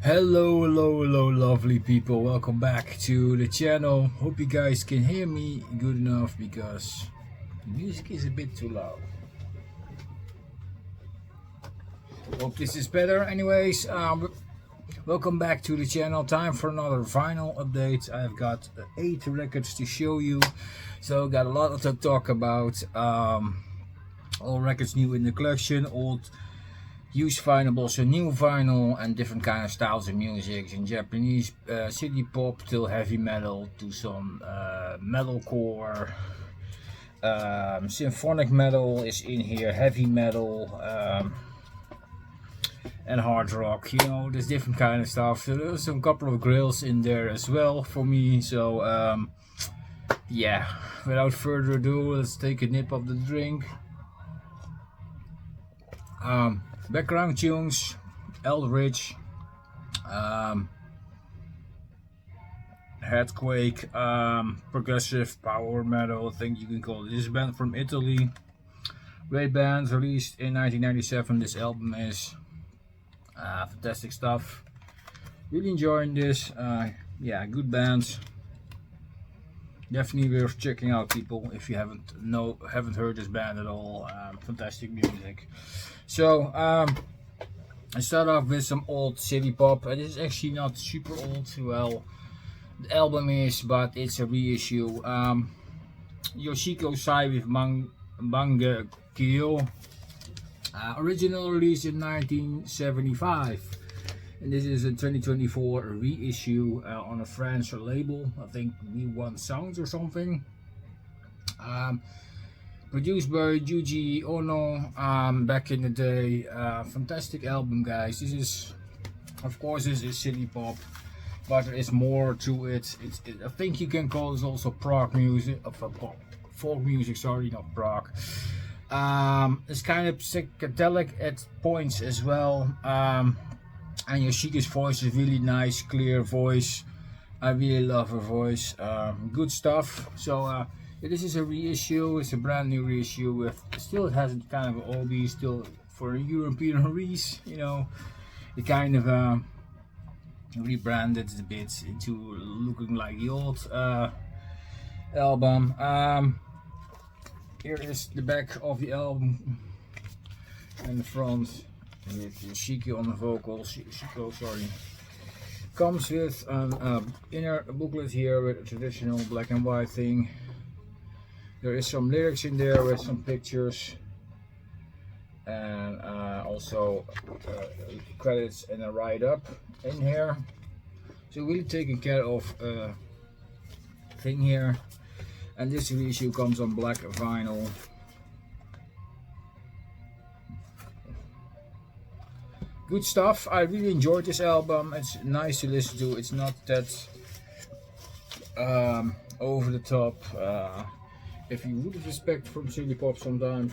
Hello, lovely people. Welcome back to the channel. Hope you guys can hear me good enough because the music is a bit too loud. Hope this is better. Anyways, welcome back to the channel. Time for another vinyl update. I've got 8 records to show you, so got a lot to talk about. All records new in the collection, old used vinyl, but also new vinyl, and different kind of styles of music in Japanese, city pop till heavy metal to some metalcore. Symphonic metal is in here, heavy metal, and hard rock. You know, there's different kind of stuff. So there's some couple of grills in there as well for me. So yeah, without further ado, let's take a nip of the drink. Background tunes, Eldritch, Headquake, progressive power metal, I think you can call it. This is a band from Italy, great band, released in 1997. This album is fantastic stuff. Really enjoying this. Yeah, good bands. Definitely worth checking out, people, if you haven't heard this band at all. Fantastic music. So I start off with some old city pop. This is actually not super old. Well, the album is, but it's a reissue. Yoshiko Sai with Mangekyou. Original release in 1975. And this is a 2024 reissue on a French label. I think V1 Sounds or something. Produced by Yuji Ono back in the day. Fantastic album, guys. This is, of course, this is city pop, but there is more to it. I think you can call this also prog music, folk music. Sorry, not prog. It's kind of psychedelic at points as well. And Yoshiko's voice is really nice, clear voice. I really love her voice. Good stuff. So this is a reissue. It's a brand new reissue with still, it has kind of an OB still for a European release. You know, it kind of rebranded a bit into looking like the old album. Here is the back of the album and the front. With Yoshiko on the vocals. Shoko, sorry. Comes with an inner booklet here with a traditional black and white thing. There is some lyrics in there with some pictures, and also credits and a write-up in here. So really taking care of thing here. And this reissue comes on black vinyl. Good stuff. I really enjoyed this album. It's nice to listen to. It's not that over the top. If you would expect from city pop sometimes,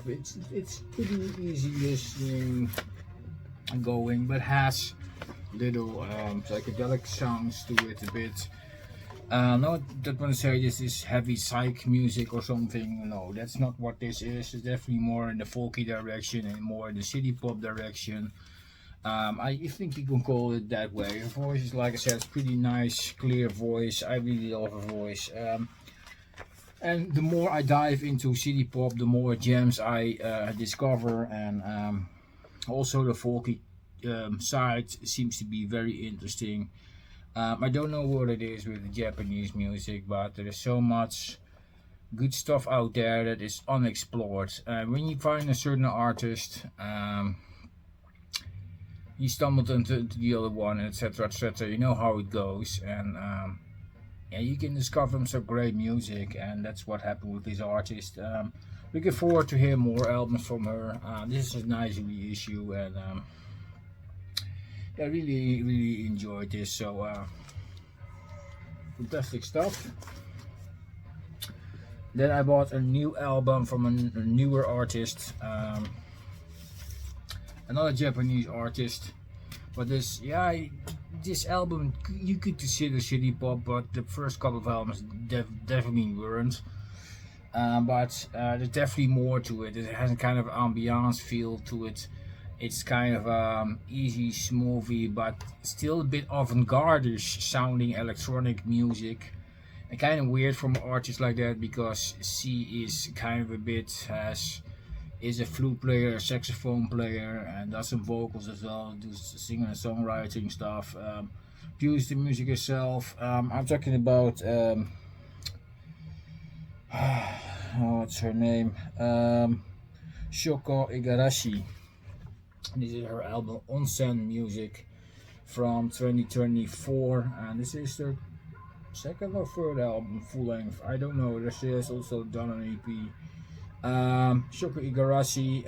it's pretty easy listening and going, but has little psychedelic sounds to it a bit. Not that want to say this is heavy psych music or something. No, that's not what this is. It's definitely more in the folky direction and more in the city pop direction. I think you can call it that way. Her voice is, like I said, it's pretty nice, clear voice. I really love her voice. And the more I dive into city pop, the more gems I discover, and also the folky side seems to be very interesting. I don't know what it is with the Japanese music, but there is so much good stuff out there that is unexplored. When you find a certain artist, you stumbled into the other one, etc, etc. You know how it goes, and yeah, you can discover some great music, and that's what happened with this artist. Looking forward to hear more albums from her. This is a nice reissue, and I really enjoyed this. So fantastic stuff. Then I bought a new album from a newer artist. Another Japanese artist, but this album you could consider city pop, but the first couple of albums definitely weren't. But there's definitely more to it. It has a kind of ambiance feel to it. It's kind of easy, smoothie, but still a bit avant-garde-ish sounding electronic music. And kind of weird from artists like that, because she is kind of a bit is a flute player, a saxophone player, and does some vocals as well, does singing and songwriting stuff. Produce the music herself. I'm talking about what's her name? Shoko Igarashi. This is her album Onsen Music from 2024, and this is their second or third album, full length. I don't know. She has also done an EP. Shoko Igarashi,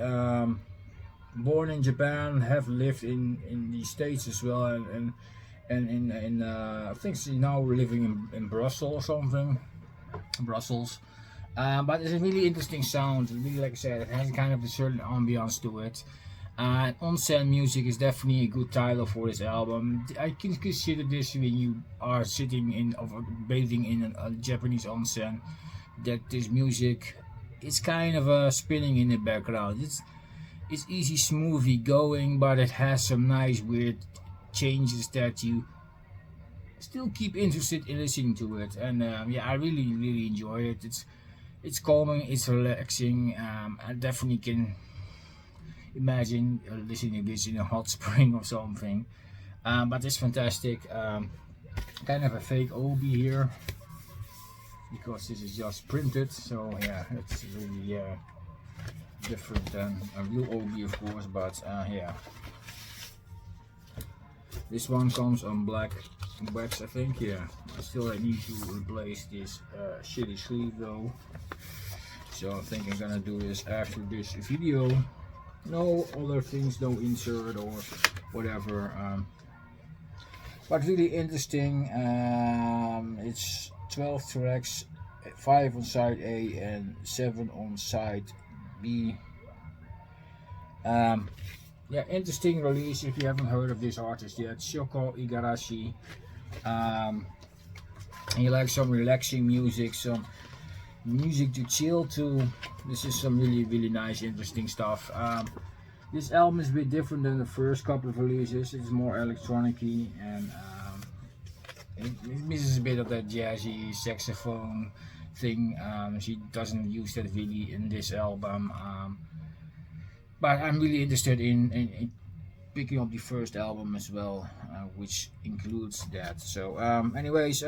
born in Japan, have lived in the States as well, and in I think she's now living in Brussels or something. Brussels. But it's a really interesting sound. Really, like I said, it has kind of a certain ambiance to it. Onsen Music is definitely a good title for this album. I can consider this when you are sitting in or bathing in a Japanese onsen, that this music is kind of spinning in the background. It's easy, smoothly going, but it has some nice weird changes that you still keep interested in listening to it. And yeah, I really enjoy it. It's calming, it's relaxing. I definitely can imagine listening to this in a hot spring or something. But it's fantastic. Kind of a fake obi here, because this is just printed, so yeah, it's really different than a real obi, of course. But yeah, this one comes on black wax, I think. Yeah, I still need to replace this shitty sleeve though, so I think I'm gonna do this after this video. No other things, no insert or whatever. But really interesting. It's 12 tracks, 5 on side A and 7 on side B. Yeah, interesting release if you haven't heard of this artist yet. Shoko Igarashi. And you like some relaxing music, some music to chill to. This is some really nice, interesting stuff. This album is a bit different than the first couple of releases. It's more electronic-y, and it misses a bit of that jazzy saxophone thing. She doesn't use that really in this album. But I'm really interested in picking up the first album as well, which includes that. So anyways,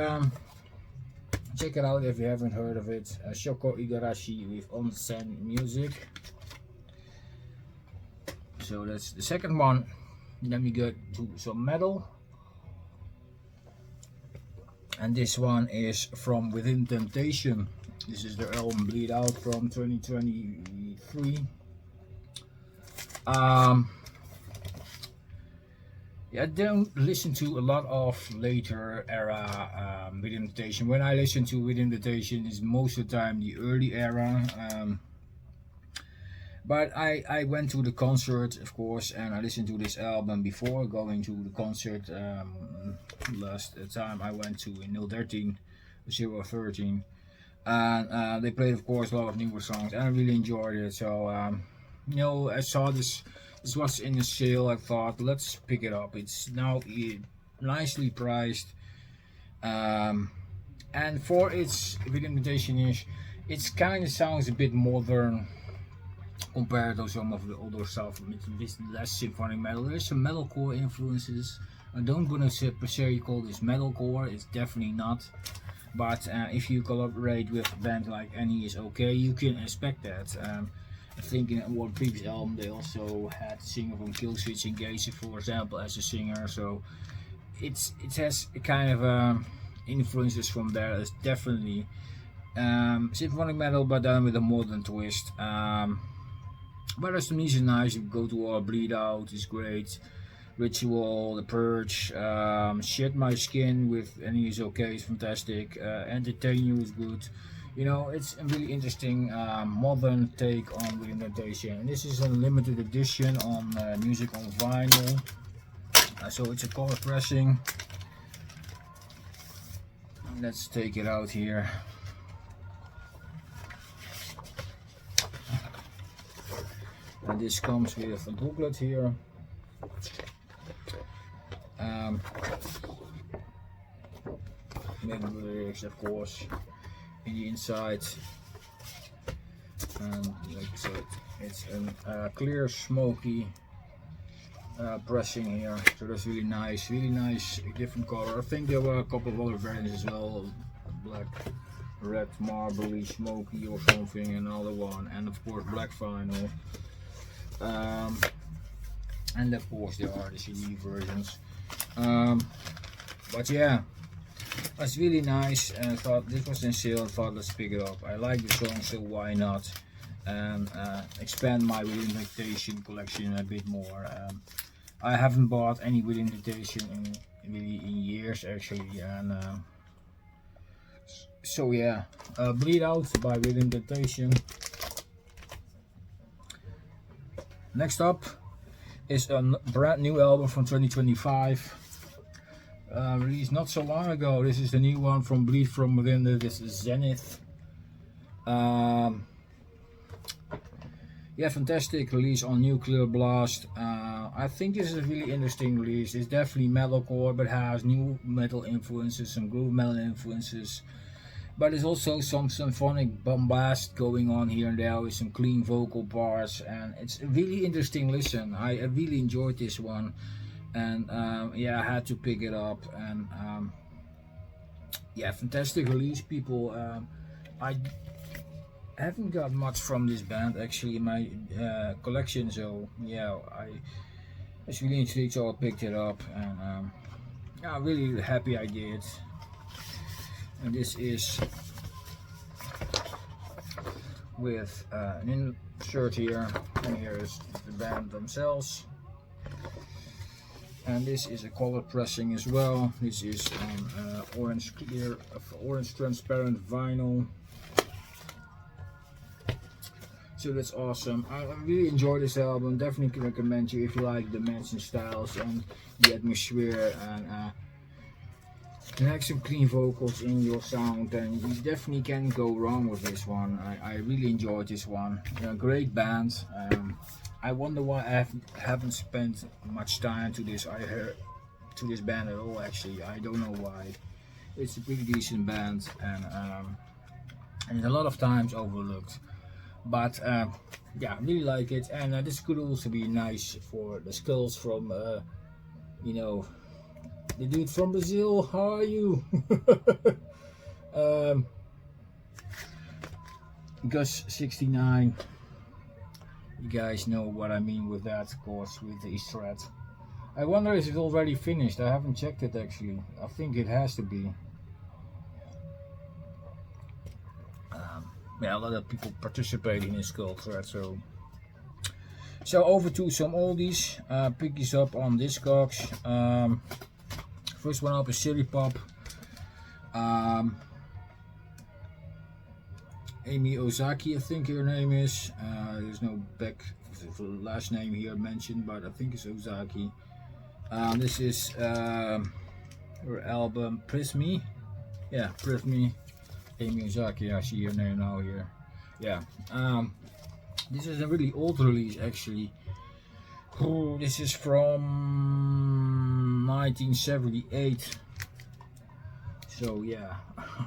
check it out if you haven't heard of it. Shoko Igarashi with Onsen Music. So that's the second one. Then we go to some metal, and this one is from Within Temptation. This is their album Bleed Out from 2023. Yeah, I don't listen to a lot of later era Within Temptation. When I listen to Within Temptation, is most of the time the early era. But I went to the concert, of course, and I listened to this album before going to the concert. Last time I went to in 013, and they played, of course, a lot of newer songs, and I really enjoyed it. So you know, I saw this was in a sale. I thought, let's pick it up. It's now nicely priced, and for its implementation-ish, it's kind of sounds a bit modern compared to some of the older stuff. It's less symphonic metal. There's some metalcore influences. I don't want to per se call this metalcore. It's definitely not. But if you collaborate with a band like Amii is okay, you can expect that. I think in one previous album they also had a singer from Killswitch Engage, for example, as a singer. So it has a kind of influences from there. It's definitely symphonic metal, but done with a modern twist. But there's some music nice. You go to Bleed Out is great. Ritual, The Purge, Shed My Skin with Any Is Okay is fantastic. Entertain You is good. You know, it's a really interesting modern take on Within Temptation. And this is a limited edition on music on vinyl. So it's a color pressing. Let's take it out here. This comes with a booklet here. With the lyrics, of course, in the inside. And like I said, it's a clear, smoky pressing here, so that's really nice, different color. I think there were a couple of other variants as well, black, red, marbly, smoky or something, another one, and of course black vinyl. And of course there are the CD versions. But yeah, that's really nice, and I thought this was in sale. I thought let's pick it up. I like the song, so why not? And expand my Within Temptation collection a bit more. I haven't bought any Within Temptation in years actually, and so yeah, Bleed Out by Within Temptation. Next up is a brand new album from 2025, released not so long ago. This is the new one from Bleed From Within. This is Zenith. Yeah, fantastic release on Nuclear Blast. I think this is a really interesting release. It's definitely metalcore, but has new metal influences, some groove metal influences. But there's also some symphonic bombast going on here and there with some clean vocal parts, and it's a really interesting listen. I really enjoyed this one, and yeah, I had to pick it up. And yeah, fantastic release, people. I haven't got much from this band actually in my collection, so yeah, I was really intrigued, so I picked it up, and yeah, I'm really happy I did. And this is with an insert here, and here is the band themselves. And this is a color pressing as well. This is on orange clear, orange transparent vinyl. So that's awesome. I really enjoy this album. Definitely can recommend you if you like the Manson styles and the atmosphere, and have some clean vocals in your sound, and you definitely can't go wrong with this one. I really enjoyed this one. Great band. I wonder why I haven't spent much time to this band at all. Actually, I don't know why. It's a pretty decent band, and it's a lot of times overlooked. But yeah, I really like it, and this could also be nice for the skulls from, you know, the dude from Brazil. How are you? Gus69. You guys know what I mean with that, of course, with the Easter egg. I wonder if it's already finished. I haven't checked it actually. I think it has to be. Yeah, a lot of people participating in Skull Thread, so over to some oldies. Pick these up on Discogs. First one up is citypop. Amii Ozaki, I think her name is. There's no last name here mentioned, but I think it's Ozaki. This is her album Prismy. Yeah, Prismy. Amii Ozaki, I see her name now here. Yeah, this is a really old release actually. Oh, this is from 1978. So yeah,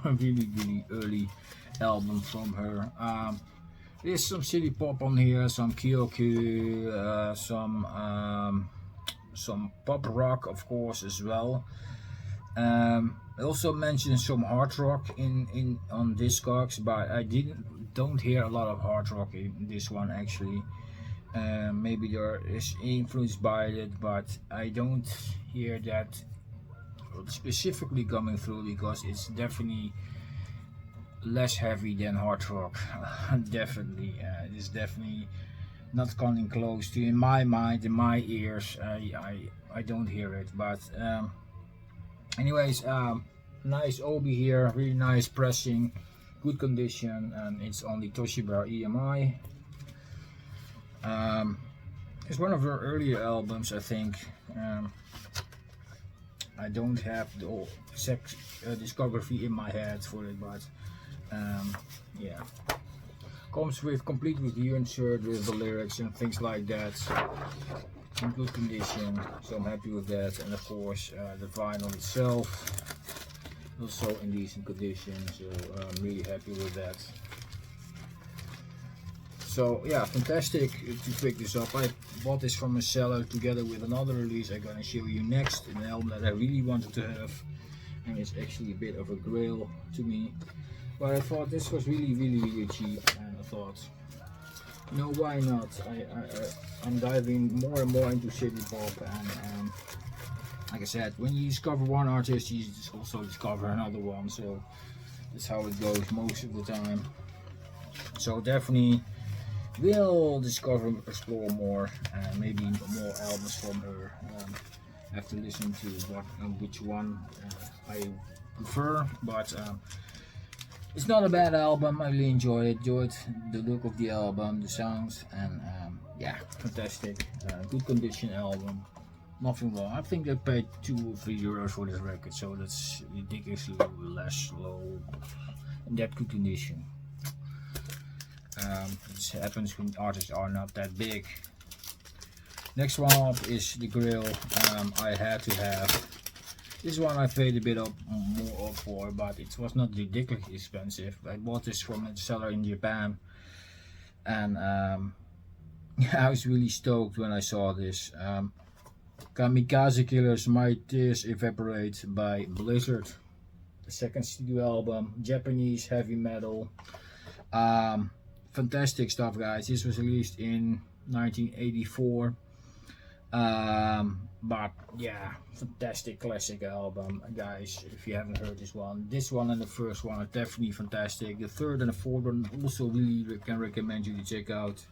a really early album from her. There's some city pop on here, some Kyoku, some pop rock of course as well. I also mentioned some hard rock on Discogs, but I don't hear a lot of hard rock in this one actually. Maybe there is influenced by it, but I don't hear that specifically coming through, because it's definitely less heavy than hard rock. Definitely, it's definitely not coming close to, in my mind, in my ears. I don't hear it, but anyways, nice obi here, really nice pressing, good condition, and it's on the Toshiba EMI. It's one of her earlier albums, I think. I don't have the whole discography in my head for it, but yeah. Comes with complete with the insert with the lyrics and things like that. In good condition, so I'm happy with that. And of course the vinyl itself also in decent condition, so I'm really happy with that. So yeah, fantastic to pick this up. I bought this from a seller together with another release I'm gonna show you next, an album that I really wanted to have, and it's actually a bit of a grail to me, but I thought this was really cheap, and I thought, you know, why not? I'm diving more and more into city pop, and like I said, when you discover one artist, you just also discover another one, so that's how it goes most of the time. So definitely will discover, explore more, and maybe more albums from her. I have to listen to which one I prefer, but it's not a bad album. I really enjoyed the look of the album, the sounds, and yeah, fantastic, good condition album. Nothing wrong. I think I paid €2 or €3 for this record, so that's ridiculously less low in that good condition. This happens when artists are not that big. Next one up is the grill. I had to have this one. I paid a bit more up for, but it was not ridiculously expensive. I bought this from a seller in Japan, and I was really stoked when I saw this. Kamikaze Killer's My Tears Evaporate by Blizard, the second studio album, Japanese heavy metal. Fantastic stuff, guys. This was released in 1984, but yeah, fantastic classic album, guys. If you haven't heard this one and the first one are definitely fantastic. The third and the fourth one also really can recommend you to check out.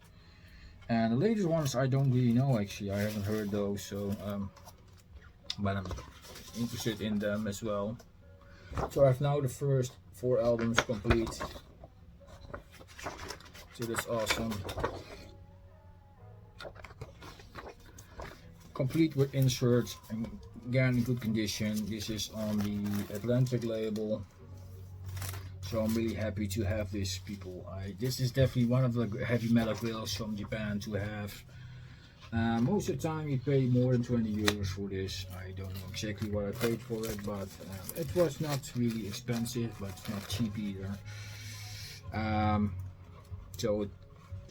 And the latest ones I don't really know, actually. I haven't heard those, so but I'm interested in them as well. So I have now the first 4 albums complete. So that's awesome. Complete with inserts, and again in good condition. This is on the Atlantic label, so I'm really happy to have this, people. This is definitely one of the heavy metal grills from Japan to have. Most of the time you pay more than €20 for this. I don't know exactly what I paid for it, but it was not really expensive, but it's not cheap either. So it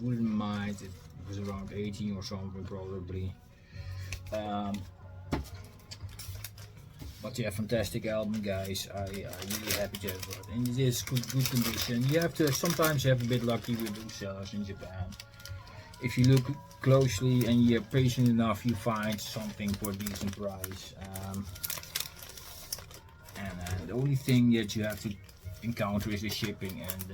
wouldn't mind. It was around 18 or something probably. But yeah, fantastic album, guys. I'm really happy to have it, and it is good condition. You have to sometimes have a bit lucky with those sellers in Japan. If you look closely and you're patient enough, you find something for a decent price. And the only thing that you have to encounter is the shipping and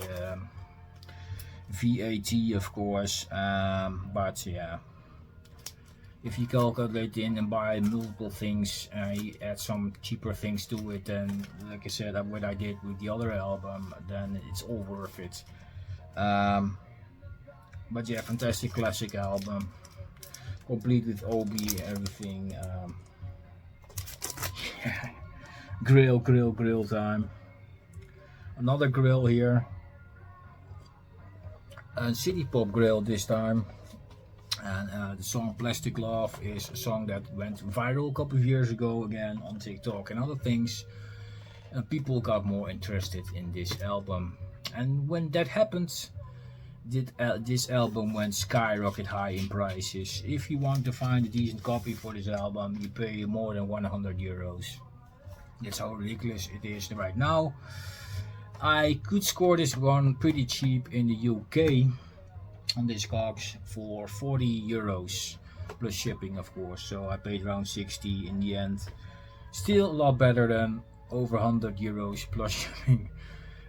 VAT, of course. But yeah, if you calculate in and buy multiple things, you add some cheaper things to it, then like I said, what I did with the other album, then it's all worth it. But yeah, fantastic classic album, complete with OB, everything. Yeah. Grill time. Another grill here, a city pop grill this time. And the song Plastic Love is a song that went viral a couple of years ago again on TikTok and other things, and people got more interested in this album. And when that happened, this album went skyrocket high in prices. If you want to find a decent copy for this album, you pay more than €100. That's how ridiculous it is right now. I could score this one pretty cheap in the UK on Discogs for €40 plus shipping, of course. So I paid around 60 in the end. Still a lot better than over €100 plus shipping.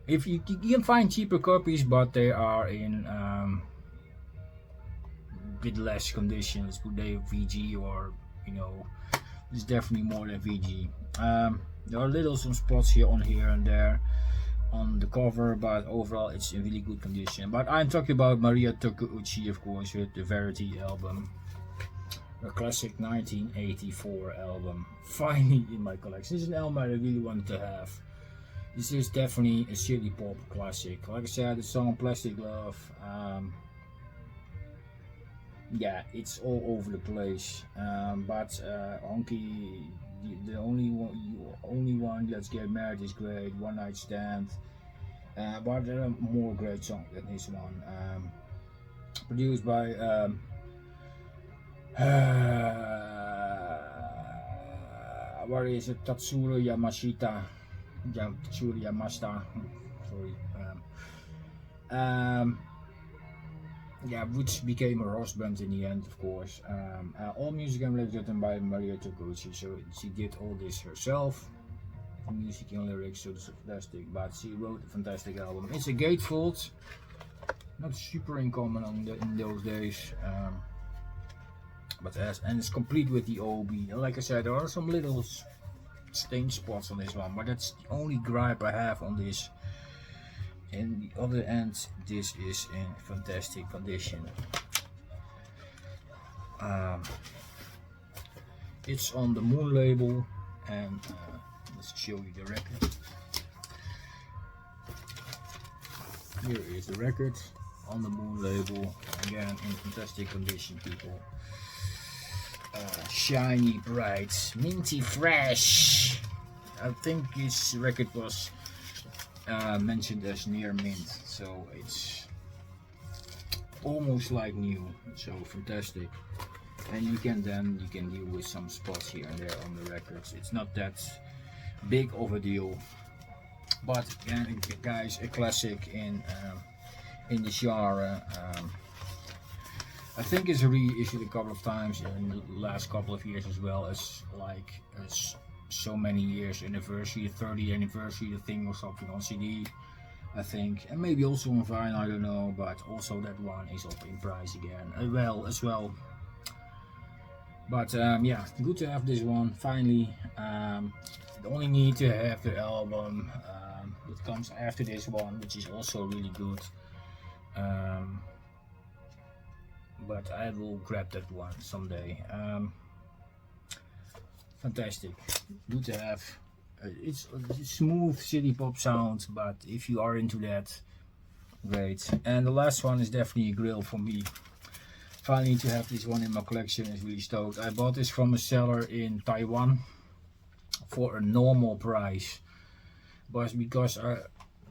If you can find cheaper copies, but they are in bit less conditions. Would they VG, or it's definitely more than VG. There are some spots here and there on the cover, but overall it's in really good condition. But I'm talking about Mariya Takeuchi, of course, with the Verity album, a classic 1984 album, finally in my collection. This is an album I really wanted to have. This is definitely a city pop classic. Like I said, the song Plastic Love, yeah, it's all over the place. But Honky, the only one, Let's Get Married is great. One Night Stand, but there are more great songs than this one. Produced by what is it? Tatsuro Yamashita. Tatsuro Yamashita. Sorry. Yeah, which became a Ross band in the end, of course. All music and lyrics written by Mariya Takeuchi, so she did all this herself. Music and lyrics, so it's fantastic. But she wrote a fantastic album. It's a gatefold, not super uncommon in those days. But and it's complete with the OB. Like I said, there are some little stain spots on this one, but that's the only gripe I have on this. And the other end, this is in fantastic condition. It's on the Moon label, and let's show you the record. Here is the record on the Moon label, again in fantastic condition, people. Shiny, bright, minty, fresh. I think this record was mentioned as near mint, so it's almost like new, so fantastic. And you can deal with some spots here and there on the records. It's not that big of a deal, but again, guys, a classic in the genre. I think it's reissued a couple of times in the last couple of years as well, as so many years anniversary, 30th anniversary, the thing or something on CD, I think, and maybe also on vinyl, I don't know, but also that one is up in price again as well. But yeah, good to have this one finally. You only need to have the album that comes after this one, which is also really good. But I will grab that one someday. Fantastic, good to have. It's a smooth city pop sound, but if you are into that, great. And the last one is definitely a grill for me. Finally to have this one in my collection is really stoked. I bought this from a seller in Taiwan for a normal price, but because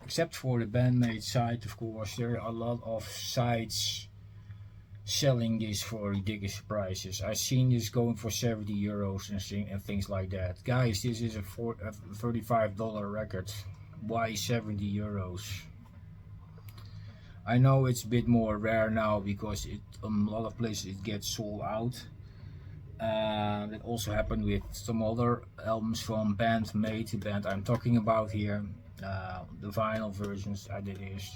except for the Band-Maid site, of course, there are a lot of sites selling this for ridiculous prices. I've seen this going for 70 euros and things like that. Guys, this is a $35 record. Why 70 euros? I know it's a bit more rare now because a lot of places it gets sold out. That also happened with some other albums from Band-Maid, the band I'm talking about here. The vinyl versions,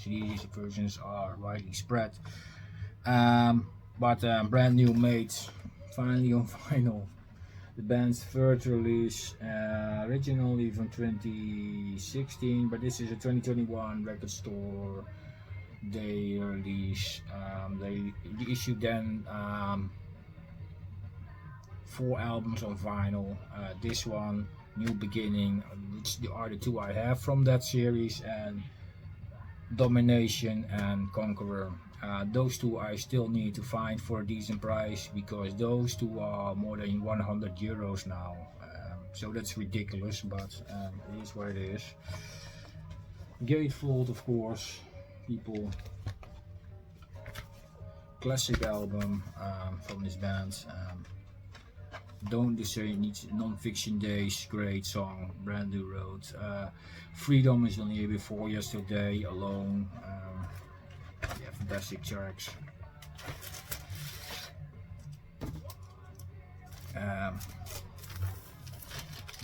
these versions are widely spread. But brand new made, finally on vinyl. The band's third release, originally from 2016, but this is a 2021 record store day release. They issued then 4 albums on vinyl. This one, New Beginning, which are the 2 I have from that series, and Domination and Conqueror. Those 2 I still need to find for a decent price, because those 2 are more than 100 euros now. So that's ridiculous, but it is what it is. Gatefold, of course, people. Classic album from this band. Don't Say Needs Non-Fiction Days, great song. Brand New Road. Freedom is on here before yesterday. Alone. Yeah, fantastic tracks.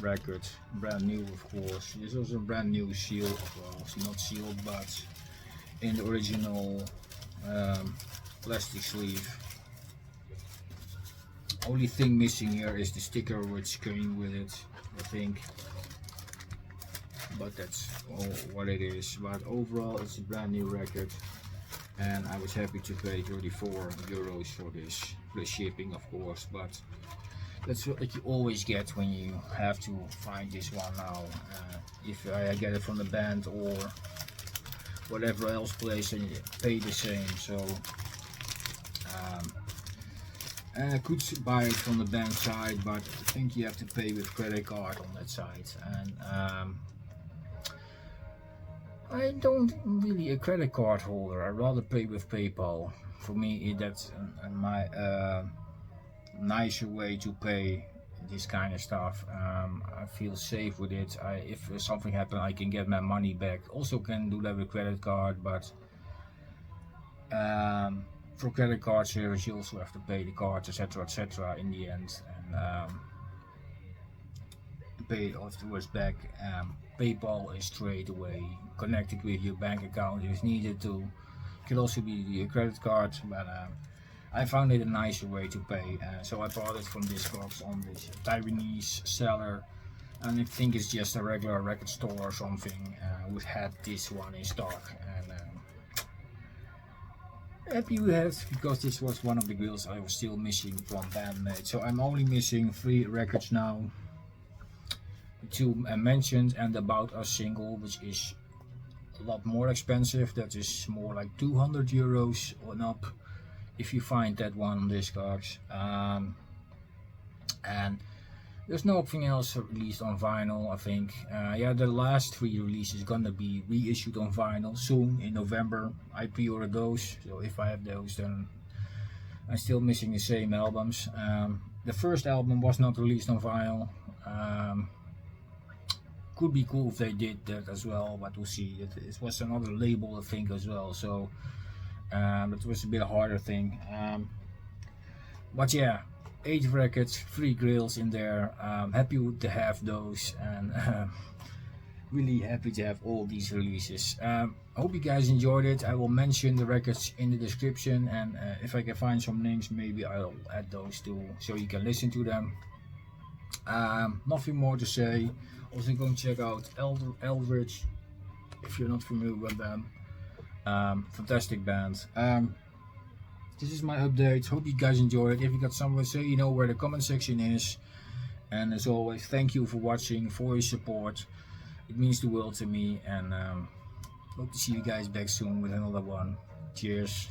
Record, brand new, of course. There's also a brand new seal, well, it's not sealed, but in the original plastic sleeve. Only thing missing here is the sticker which came with it, I think. But that's all what it is. But overall, it's a brand new record, and I was happy to pay 34 euros for this, plus shipping, of course. But That's what you always get when you have to find this one now. If I get it from the band or whatever else place, and you pay the same. So I could buy it from the band side, but I think you have to pay with credit card on that side. And I don't really a credit card holder. I'd rather pay with PayPal. For me, that's my nicer way to pay this kind of stuff. I feel safe with it. If something happens, I can get my money back. Also can do that with credit card, but for credit card service you also have to pay the cards, etc in the end, and pay it afterwards back. PayPal is straight away connected with your bank account if needed to. It can also be your credit card, but I found it a nicer way to pay, so I bought it from this box on this Taiwanese seller, and I think it's just a regular record store or something which had this one in stock, and happy with it, because this was one of the grills I was still missing from Band-Maid. So I'm only missing 3 records now. 2 mentioned and About Us single, which is a lot more expensive. That is more like 200 euros on up if you find that one on Discogs. And there's nothing else released on vinyl, I think. Yeah, the last 3 releases gonna be reissued on vinyl soon in November. I pre-ordered those, so if I have those, then I'm still missing the same albums. The first album was not released on vinyl. Could be cool if they did that as well, but we'll see. It was another label, I think, as well, so it was a bit harder thing. But yeah, 8 records, 3 grills in there. Happy to have those, and really happy to have all these releases. I hope you guys enjoyed it. I will mention the records in the description, and if I can find some names, maybe I'll add those too, so you can listen to them. Nothing more to say. Also go and check out Eldritch if you're not familiar with them. Fantastic band. This is my update. Hope you guys enjoyed it. If you got something to say, you know where the comment section is. And as always, thank you for watching, for your support. It means the world to me, and hope to see you guys back soon with another one. Cheers.